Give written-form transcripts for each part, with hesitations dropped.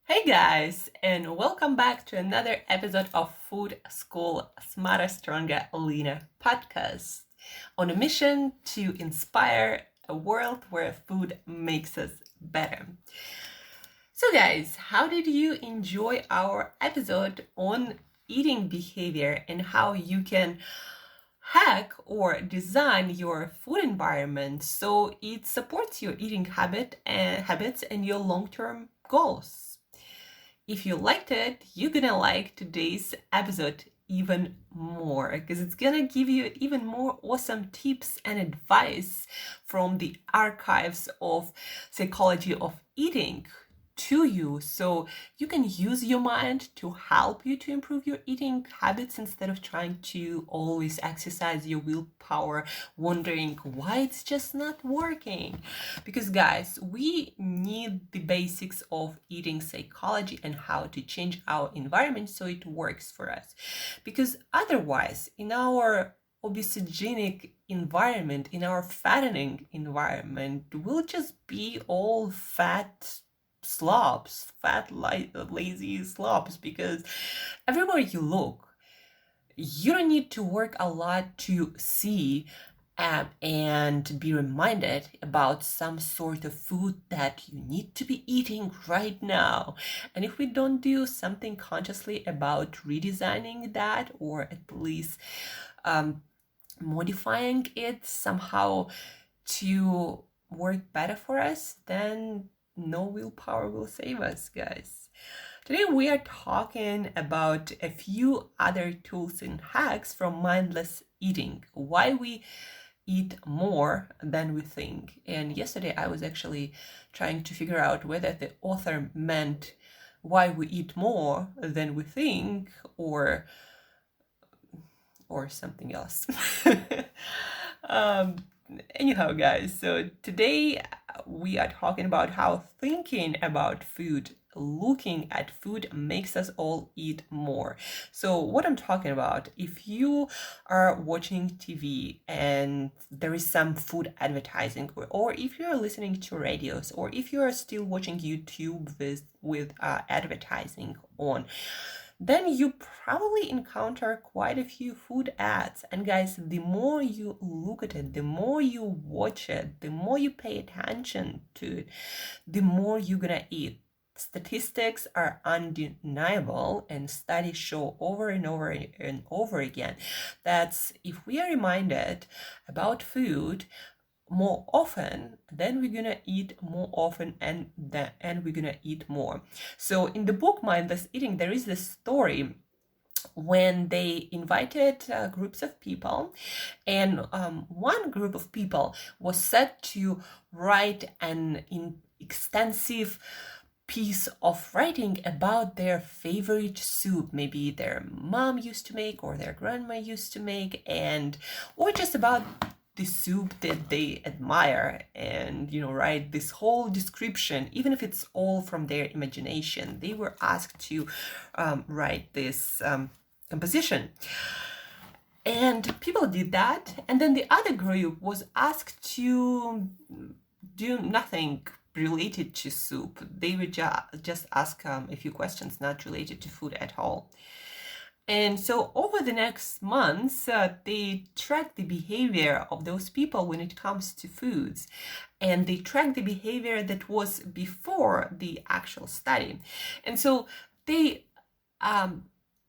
Hey guys, and welcome back to another episode of Food School Smarter, Stronger, Leaner podcast on a mission to inspire a world where food makes us better. So, guys, how did you enjoy our episode on eating behavior and how you can hack or design your food environment so it supports your eating habits and your long-term goals? If you liked it, you're gonna like today's episode even more because it's gonna give you even more awesome tips and advice from the archives of psychology of eating to you, so you can use your mind to help you to improve your eating habits instead of trying to always exercise your willpower, wondering why it's just not working. Because guys, we need the basics of eating psychology and how to change our environment so it works for us. Because otherwise, in our obesogenic environment, in our fattening environment, we'll just be all fat slobs, lazy slobs, because everywhere you look, you don't need to work a lot to see and be reminded about some sort of food that you need to be eating right now. And if we don't do something consciously about redesigning that, or at least modifying it somehow to work better for us, then no willpower will save us, guys. Today we are talking about a few other tools and hacks from mindless eating, why we eat more than we think. And yesterday I was actually trying to figure out whether the author meant why we eat more than we think or something else. Anyhow, guys, so today we are talking about how thinking about food, looking at food makes us all eat more. So what I'm talking about, if you are watching TV and there is some food advertising, or if you're listening to radios, or if you are still watching YouTube with advertising on, then you probably encounter quite a few food ads. And guys, the more you look at it, the more you watch it, the more you pay attention to it, the more you're gonna eat. Statistics are undeniable, and studies show over and over and over again that if we are reminded about food more often, then we're gonna eat more often, and we're gonna eat more. So in the book Mindless Eating, there is this story when they invited groups of people, and one group of people was set to write an extensive piece of writing about their favorite soup, maybe their mom used to make or their grandma used to make, or just about the soup that they admire, and write this whole description, even if it's all from their imagination. They were asked to write this composition, and people did that. And then the other group was asked to do nothing related to soup. They would just ask a few questions not related to food at all. And so over the next months, they track the behavior of those people when it comes to foods. And they track the behavior that was before the actual study. And so they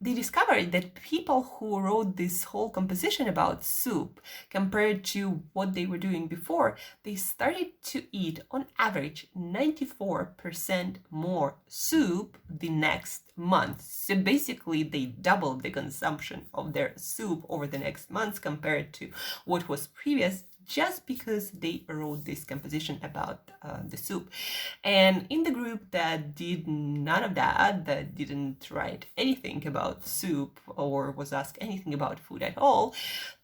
discovered that people who wrote this whole composition about soup, compared to what they were doing before, they started to eat on average 94% more soup the next month. So basically they doubled the consumption of their soup over the next months compared to what was previous, just because they wrote this composition about the soup. And in the group that did none of that didn't write anything about soup or was asked anything about food at all,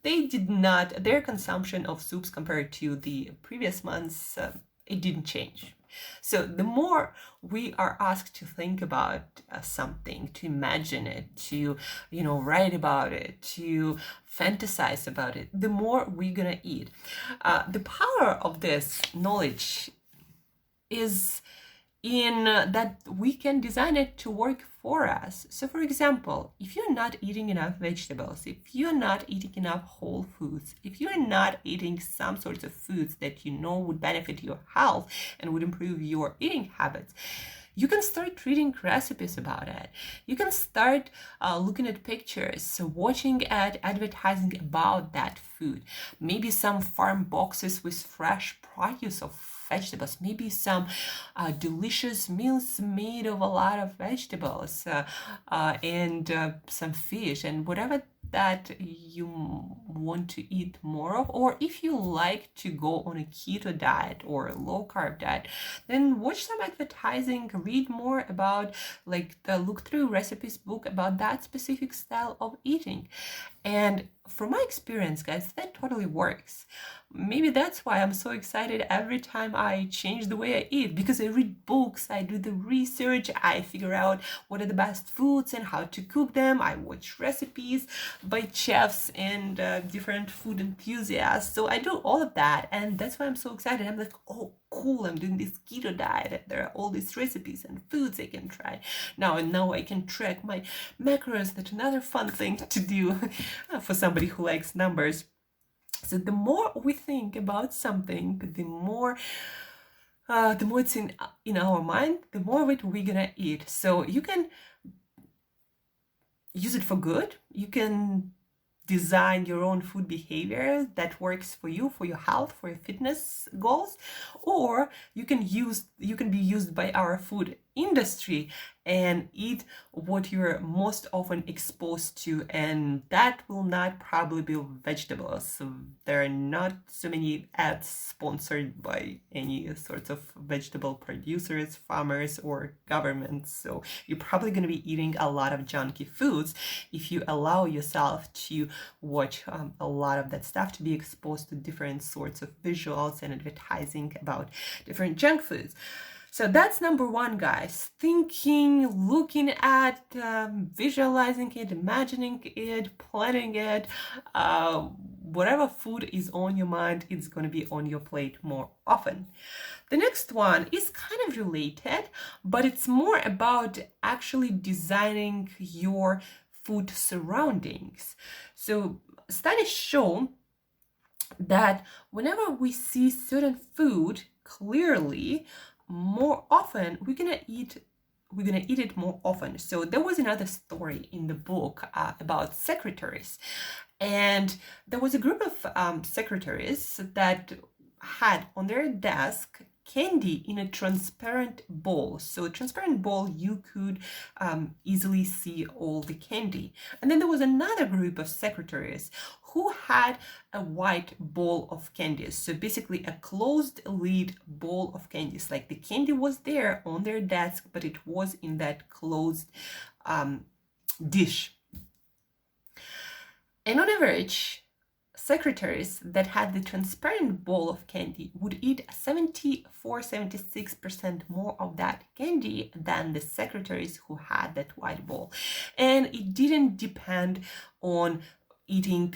their consumption of soups compared to the previous months, it didn't change. So the more we are asked to think about something, to imagine it, to write about it, to fantasize about it, the more we're gonna eat. The power of this knowledge is in that we can design it to work for us. So for example, if you're not eating enough vegetables, if you're not eating enough whole foods, if you're not eating some sorts of foods that you know would benefit your health and would improve your eating habits, you can start reading recipes about it. You can start looking at pictures, watching at advertising about that food. Maybe some farm boxes with fresh produce of vegetables, maybe some delicious meals made of a lot of vegetables and some fish and whatever that you want to eat more of. Or if you like to go on a keto diet or a low carb diet, then watch some advertising, read more about like the look through recipes book about that specific style of eating. And from my experience, guys, that totally works. Maybe that's why I'm so excited every time I change the way I eat, because I read books, I do the research, I figure out what are the best foods and how to cook them. I watch recipes by chefs and different food enthusiasts. So I do all of that, and that's why I'm so excited. I'm like, oh, cool, I'm doing this keto diet. There are all these recipes and foods I can try now, and now I can track my macros. That's another fun thing to do for somebody who likes numbers. So the more we think about something, the more it's in our mind, the more of it we're gonna eat. So you can use it for good. You can design your own food behavior that works for you, for your health, for your fitness goals, or you can be used by our food industry and eat what you're most often exposed to, and that will not probably be vegetables. So there are not so many ads sponsored by any sorts of vegetable producers, farmers, or governments. So you're probably going to be eating a lot of junky foods if you allow yourself to watch a lot of that stuff, to be exposed to different sorts of visuals and advertising about different junk foods. So that's number one, guys. Thinking, looking at, visualizing it, imagining it, planning it. Whatever food is on your mind, it's going to be on your plate more often. The next one is kind of related, but it's more about actually designing your food surroundings. So studies show that whenever we see certain food clearly, more often we're gonna eat it more often. So there was another story in the book about secretaries, and there was a group of secretaries that had on their desk candy in a transparent bowl. So a transparent bowl, you could easily see all the candy. And then there was another group of secretaries who had a white bowl of candies. So basically a closed lid bowl of candies. Like the candy was there on their desk, but it was in that closed dish. And on average, secretaries that had the transparent bowl of candy would eat 76% more of that candy than the secretaries who had that white bowl. And it didn't depend on eating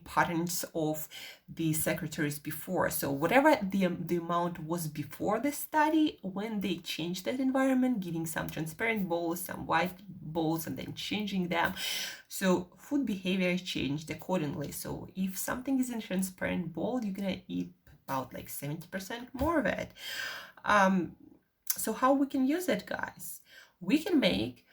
patterns of the secretaries before. So whatever the amount was before the study, when they changed that environment, giving some transparent bowls, some white bowls, and then changing them, so food behavior changed accordingly. So if something is in a transparent bowl, you're gonna eat about like 70% more of it. So how we can use it, guys? We can make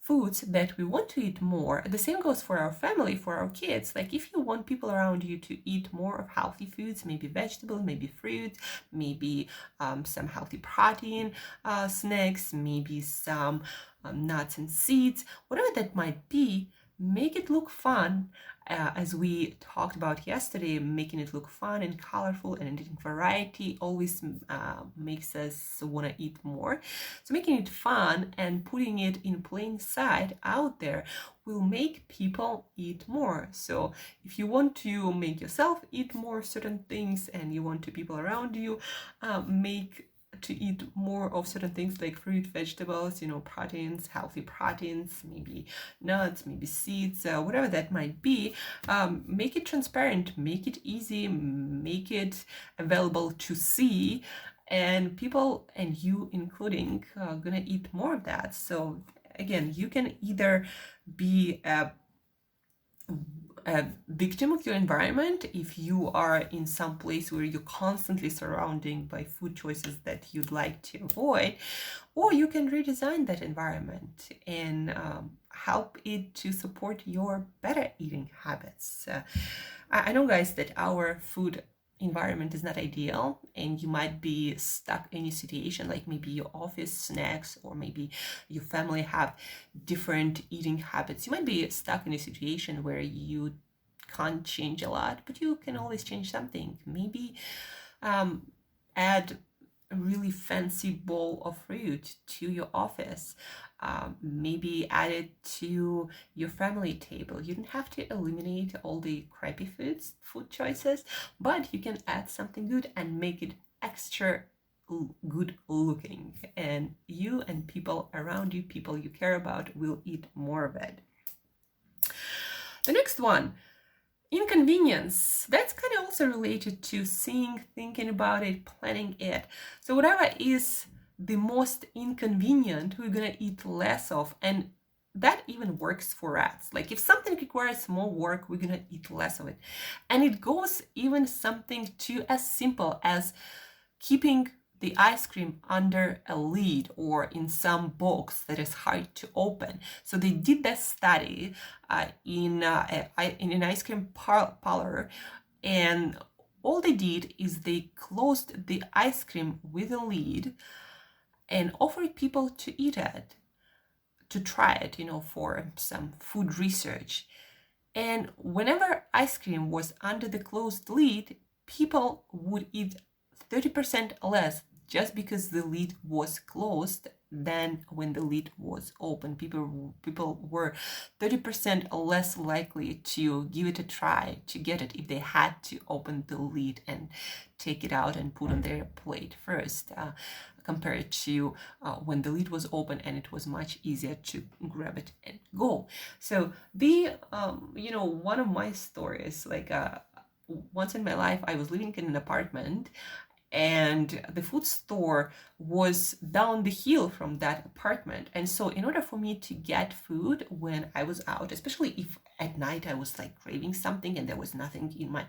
foods that we want to eat more. The same goes for our family, for our kids. Like if you want people around you to eat more of healthy foods, maybe vegetables, maybe fruits, maybe some healthy protein snacks, maybe some nuts and seeds, whatever that might be, make it look fun. As we talked about yesterday, making it look fun and colorful and eating variety always makes us want to eat more. So making it fun and putting it in plain sight out there will make people eat more. So if you want to make yourself eat more certain things and you want to people around you to eat more of certain things like fruit, vegetables, proteins, healthy proteins, maybe nuts, maybe seeds, whatever that might be, make it transparent, make it easy, make it available to see, and people, and you including, gonna eat more of that. So again, you can either be a victim of your environment if you are in some place where you're constantly surrounded by food choices that you'd like to avoid, or you can redesign that environment and help it to support your better eating habits. I know, guys, that our food environment is not ideal, and you might be stuck in a situation like maybe your office snacks, or maybe your family have different eating habits. You might be stuck in a situation where you can't change a lot, but you can always change something. Maybe add a really fancy bowl of fruit to your office. Maybe add it to your family table. You don't have to eliminate all the crappy food choices, but you can add something good and make it extra good looking, and you and people around you, people you care about, will eat more of it. The next one, inconvenience. That's kind of also related to seeing, thinking about it, planning it. So whatever is the most inconvenient, we're gonna eat less of, and that even works for us. Like if something requires more work, we're gonna eat less of it. And it goes even something to as simple as keeping the ice cream under a lid or in some box that is hard to open. So they did that study in an ice cream parlor, and all they did is they closed the ice cream with a lid and offered people to eat it, to try it, for some food research. And whenever ice cream was under the closed lid, people would eat 30% less just because the lid was closed than when the lid was open. People were 30% less likely to give it a try, to get it, if they had to open the lid and take it out and put on their plate first, compared to when the lid was open and it was much easier to grab it and go. So one of my stories, like once in my life, I was living in an apartment, and the food store was down the hill from that apartment. And so in order for me to get food when I was out, especially if at night I was like craving something and there was nothing in my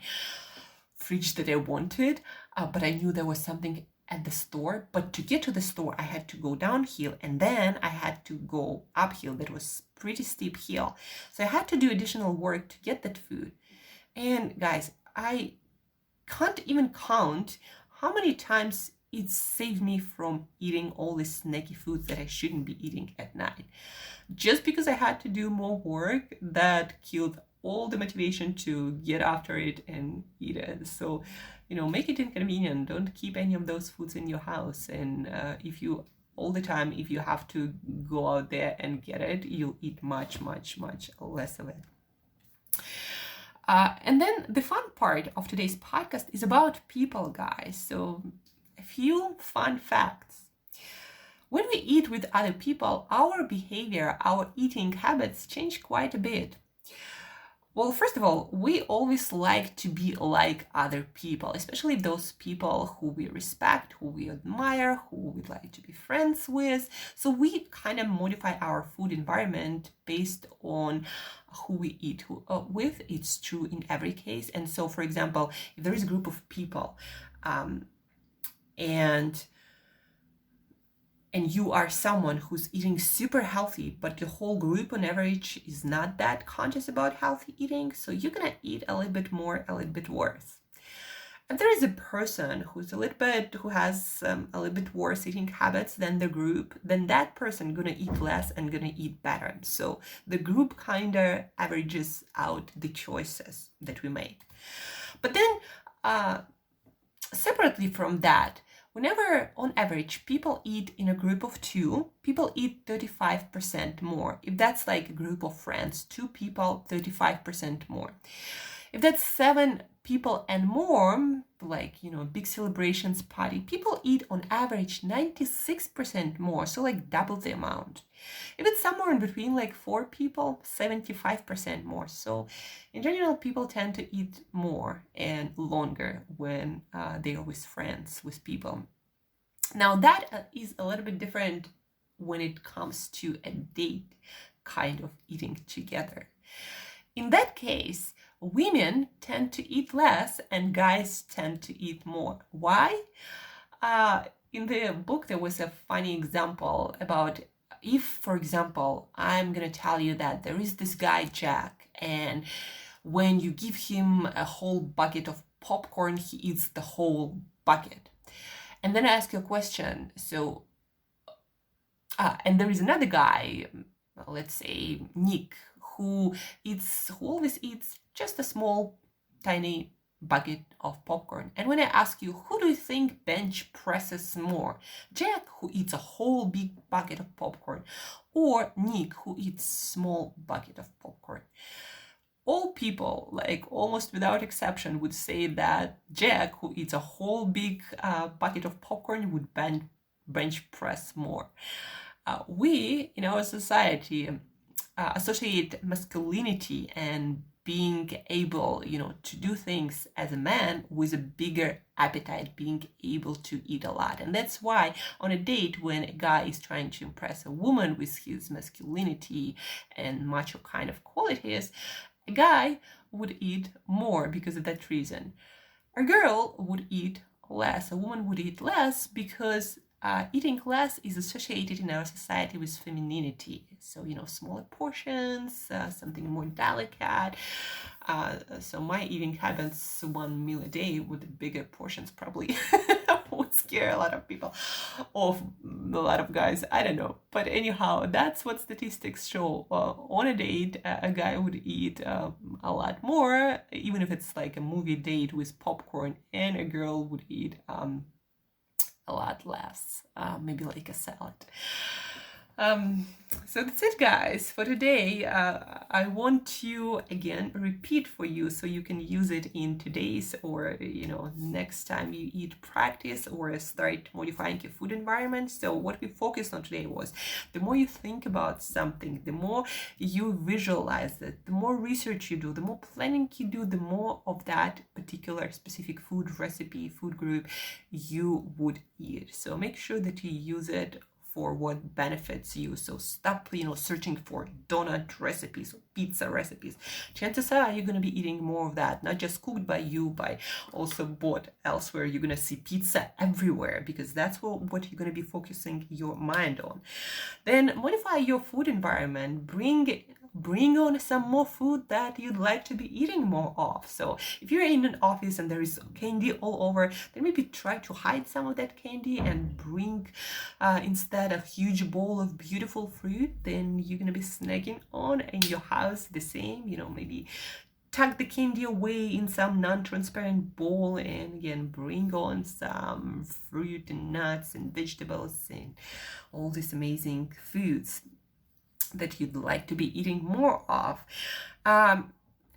fridge that I wanted, but I knew there was something at the store, but to get to the store I had to go downhill, and then I had to go uphill. That was pretty steep hill, so I had to do additional work to get that food. And guys, I can't even count how many times it saved me from eating all these snacky foods that I shouldn't be eating at night, just because I had to do more work that killed all the motivation to get after it and eat it. So make it inconvenient. Don't keep any of those foods in your house, and if you have to go out there and get it, you'll eat much less of it. And then the fun part of today's podcast is about people, guys. So a few fun facts. When we eat with other people, our behavior, our eating habits change quite a bit. Well, first of all, we always like to be like other people, especially those people who we respect, who we admire, who we'd like to be friends with. So we kind of modify our food environment based on who we eat with. It's true in every case. And so, for example, if there is a group of people and you are someone who's eating super healthy, but the whole group on average is not that conscious about healthy eating, so you're gonna eat a little bit more, a little bit worse. If there is a person who has a little bit worse eating habits than the group, then that person gonna eat less and gonna eat better. So the group kind of averages out the choices that we make. But then separately from that, whenever, on average, people eat in a group of 2, people eat 35% more. If that's like a group of friends, 2 people, 35% more. If that's 7 people and more, like, big celebrations party, people eat on average 96% more, so like double the amount. If it's somewhere in between, like 4 people, 75% more. So in general, people tend to eat more and longer when they are with friends, with people. Now that is a little bit different when it comes to a date kind of eating together. In that case, women tend to eat less and guys tend to eat more. Why? In the book, there was a funny example about if, for example, I'm going to tell you that there is this guy, Jack, and when you give him a whole bucket of popcorn, he eats the whole bucket. And then I ask you a question. So, and there is another guy, let's say Nick, who always eats just a small, tiny bucket of popcorn. And when I ask you, who do you think bench presses more? Jack, who eats a whole big bucket of popcorn, or Nick, who eats small bucket of popcorn? All people, like almost without exception, would say that Jack, who eats a whole big bucket of popcorn, would bench press more. We, in our society, associate masculinity and being able, to do things as a man with a bigger appetite, being able to eat a lot. And that's why on a date, when a guy is trying to impress a woman with his masculinity and macho kind of qualities, a guy would eat more because of that reason. A girl would eat less. A woman would eat less because eating less is associated in our society with femininity. So, smaller portions, something more delicate. So my eating habits, 1 meal a day with bigger portions probably would scare a lot of people, or a lot of guys, I don't know. But anyhow, that's what statistics show. On a date, a guy would eat a lot more, even if it's like a movie date with popcorn, and a girl would eat a lot less, maybe like a salad. So that's it, guys, for today. I want to again repeat for you so you can use it in today's or next time you eat practice or start modifying your food environment. So what we focused on today was the more you think about something, the more you visualize it, the more research you do, the more planning you do, the more of that particular specific food recipe, food group you would eat. So make sure that you use it for what benefits you. So stop, searching for donut recipes or pizza recipes. Chances are you're going to be eating more of that, not just cooked by you, but also bought elsewhere. You're going to see pizza everywhere because that's what you're going to be focusing your mind on. Then modify your food environment. Bring on some more food that you'd like to be eating more of. So if you're in an office and there is candy all over, then maybe try to hide some of that candy and bring instead a huge bowl of beautiful fruit. Then you're gonna be snacking on in your house the same, maybe tuck the candy away in some non-transparent bowl, and again bring on some fruit and nuts and vegetables and all these amazing foods that you'd like to be eating more of. And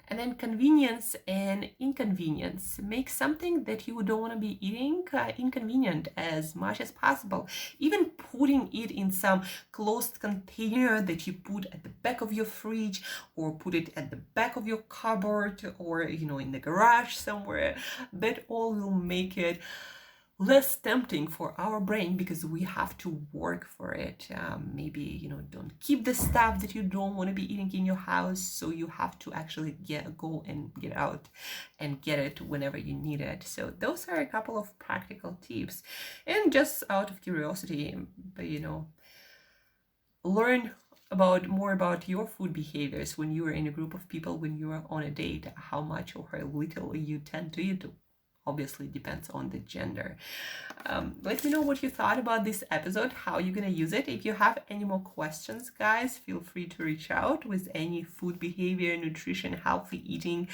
then convenience and inconvenience. Make something that you don't want to be eating inconvenient as much as possible. Even putting it in some closed container that you put at the back of your fridge, or put it at the back of your cupboard, or in the garage somewhere. That all will make it less tempting for our brain because we have to work for it. Maybe don't keep the stuff that you don't want to be eating in your house, so you have to actually go and get out and get it whenever you need it. So those are a couple of practical tips, and just out of curiosity, learn more about your food behaviors when you are in a group of people, when you are on a date, how much or how little you tend to eat. Obviously depends on the gender. Let me know what you thought about this episode, how you're gonna use it. If you have any more questions, guys, feel free to reach out with any food behavior, nutrition, healthy eating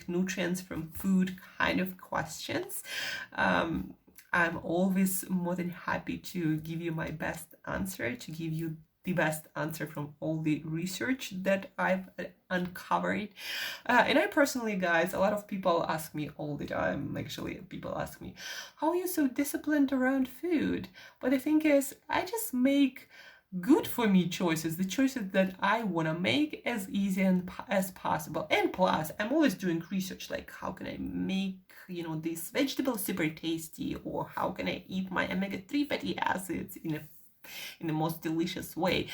nutrients from food kind of questions. I'm always more than happy to give you my best answer, to give you the best answer from all the research that I've uncovered. And I personally, guys, a lot of people ask me all the time, actually, people ask me, how are you so disciplined around food? But the thing is, I just make good for me choices, the choices that I want to make as easy as possible. And plus, I'm always doing research, like how can I make this vegetable super tasty, or how can I eat my omega-3 fatty acids in the most delicious way.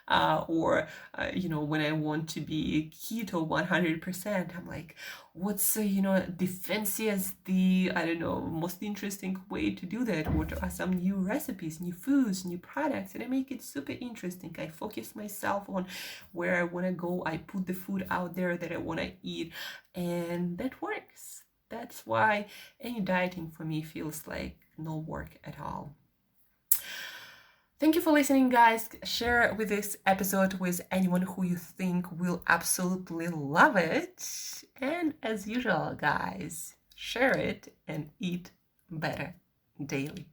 When I want to be keto 100%, I'm like, what's the fanciest, the I don't know, most interesting way to do that? What are some new recipes, new foods, new products? And I make it super interesting. I focus myself on where I want to go. I put the food out there that I want to eat, and that works. That's why any dieting for me feels like no work at all. Thank you for listening, guys. Share with this episode with anyone who you think will absolutely love it. And as usual, guys, share it and eat better daily.